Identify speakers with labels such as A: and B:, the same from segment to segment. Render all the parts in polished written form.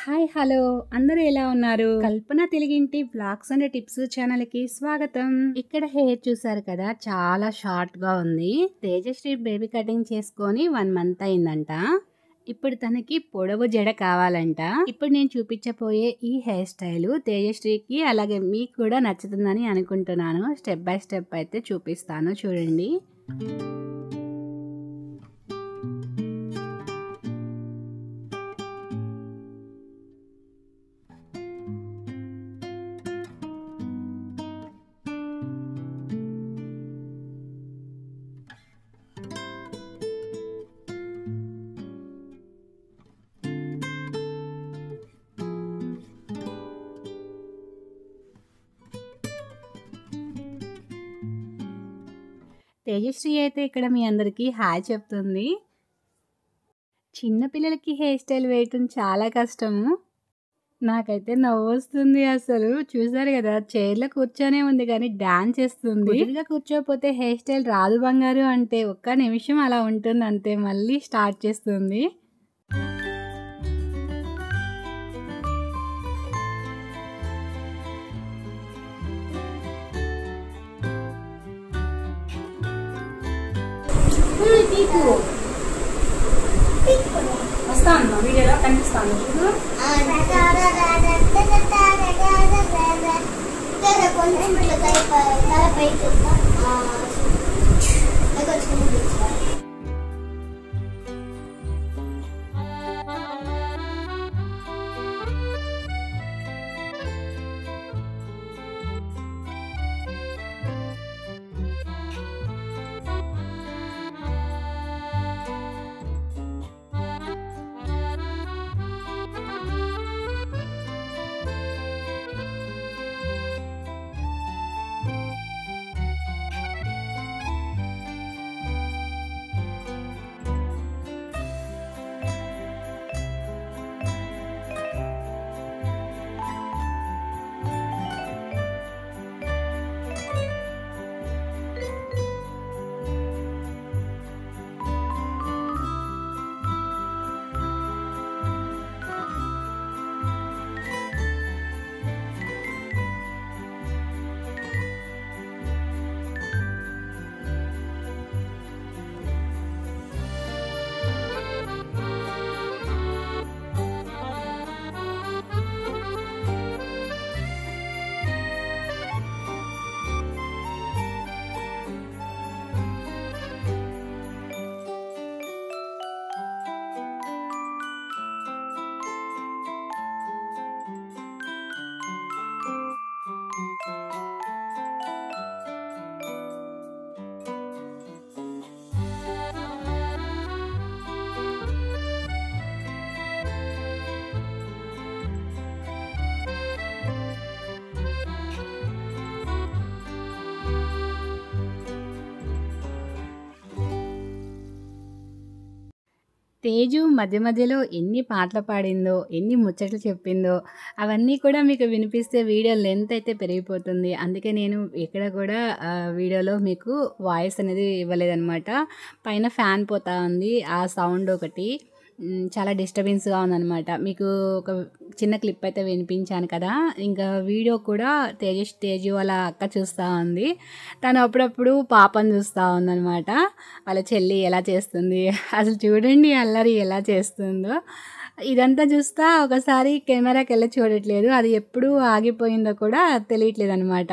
A: Hi hello అందరూ ఎలా ఉన్నారు? కల్పన తెలుగింటి వ్లాగ్స్ అండ్ టిప్స్ ఛానల్ కి స్వాగతం. ఇక్కడ హెయిర్ చూసారు కదా, చాలా షార్ట్ గా ఉంది. తేజశ్రీ బేబీ కటింగ్ చేసుకొని 1 మంత్ అయిందంట. ఇప్పుడు తనకి పొడవు జడ కావాలంట. ఇప్పుడు నేను చూపించబోయే ఈ హెయిర్ స్టైల్ తేజశ్రీకి అలాగే మీకు కూడా నచ్చుతుందని అనుకుంటున్నాను. స్టెప్ బై స్టెప్ అయితే చూపిస్తాను, చూడండి. తేజశ్రీ అయితే ఇక్కడ మీ అందరికీ హాయ్ చెప్తుంది. చిన్నపిల్లలకి హెయిర్ స్టైల్ వేయటం చాలా కష్టము. నాకైతే నవ్వొస్తుంది అసలు. చూసారు కదా, చైర్లో కూర్చొనే ఉంది కానీ డాన్స్ చేస్తుంది. కుదురుగా కూర్చోపోతే హెయిర్ స్టైల్ రాదు బంగారు అంటే ఒక్క నిమిషం అలా ఉంటుంది అంతే, మళ్ళీ స్టార్ట్ చేస్తుంది. వస్తాను వీడియోలో కనిపిస్తాను చూడు. తేజు మధ్య మధ్యలో ఎన్ని పాటలు పాడిందో, ఎన్ని ముచ్చట్లు చెప్పిందో అవన్నీ కూడా మీకు వినిపిస్తే వీడియో లెంత్ అయితే పెరిగిపోతుంది. అందుకే నేను ఎక్కడ కూడా వీడియోలో మీకు వాయిస్ అనేది ఇవ్వలేదన్నమాట. పైన ఫ్యాన్ పోతా ఉంది, ఆ సౌండ్ ఒకటి చాలా డిస్టర్బెన్స్గా ఉందన్నమాట. మీకు ఒక చిన్న క్లిప్ అయితే వినిపించాను కదా. ఇంకా వీడియో కూడా తేజు వాళ్ళ అక్క చూస్తూ ఉంది. తను అప్పుడప్పుడు పాపను చూస్తూ ఉందన్నమాట. వాళ్ళ చెల్లి ఎలా చేస్తుంది అసలు చూడండి, అల్లరి ఎలా చేస్తుందో. ఇదంతా చూస్తా ఒకసారి కెమెరాకి వెళ్ళి చూడట్లేదు, అది ఎప్పుడు ఆగిపోయిందో కూడా తెలియట్లేదు అనమాట.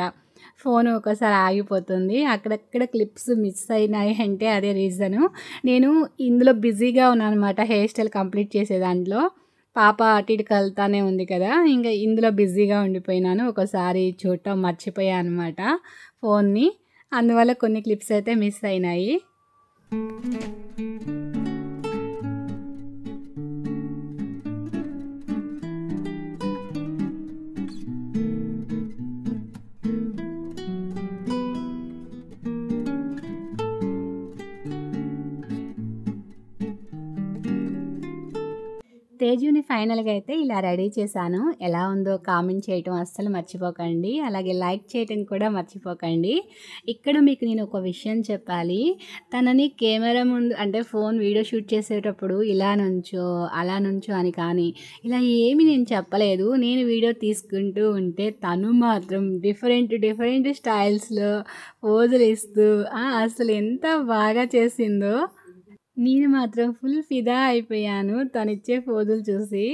A: ఫోన్ ఒకసారి ఆగిపోతుంది. అక్కడక్కడ క్లిప్స్ మిస్ అయినాయి అంటే అదే రీజను. నేను ఇందులో బిజీగా ఉన్నాను అనమాట, హెయిర్ స్టైల్ కంప్లీట్ చేసే దాంట్లో. పాప అటు ఇటు కలుతానే ఉంది కదా, ఇంకా ఇందులో బిజీగా ఉండిపోయినాను. ఒకసారి చూడటం మర్చిపోయాను అనమాట ఫోన్ని. అందువల్ల కొన్ని క్లిప్స్ అయితే మిస్ అయినాయి. తేజుని ఫైనల్‌గా అయితే ఇలా రెడీ చేశాను. ఎలా ఉందో కామెంట్ చేయటం అస్సలు మర్చిపోకండి. అలాగే లైక్ చేయటం కూడా మర్చిపోకండి. ఇక్కడ మీకు నేను ఒక విషయం చెప్పాలి. తనని కెమెరా ముందు అంటే ఫోన్ వీడియో షూట్ చేసేటప్పుడు ఇలా నుంచో, అలా నుంచో అని కానీ, ఇలా ఏమి నేను చెప్పలేదు. నేను వీడియో తీసుకుంటూ ఉంటే తను మాత్రం డిఫరెంట్ స్టైల్స్‌లో పోజులిస్తూ అసలు ఎంత బాగా చేసిందో. నేను మాత్రం ఫుల్ ఫిదా అయిపోయాను తనిచ్చే పోజులు చూసి.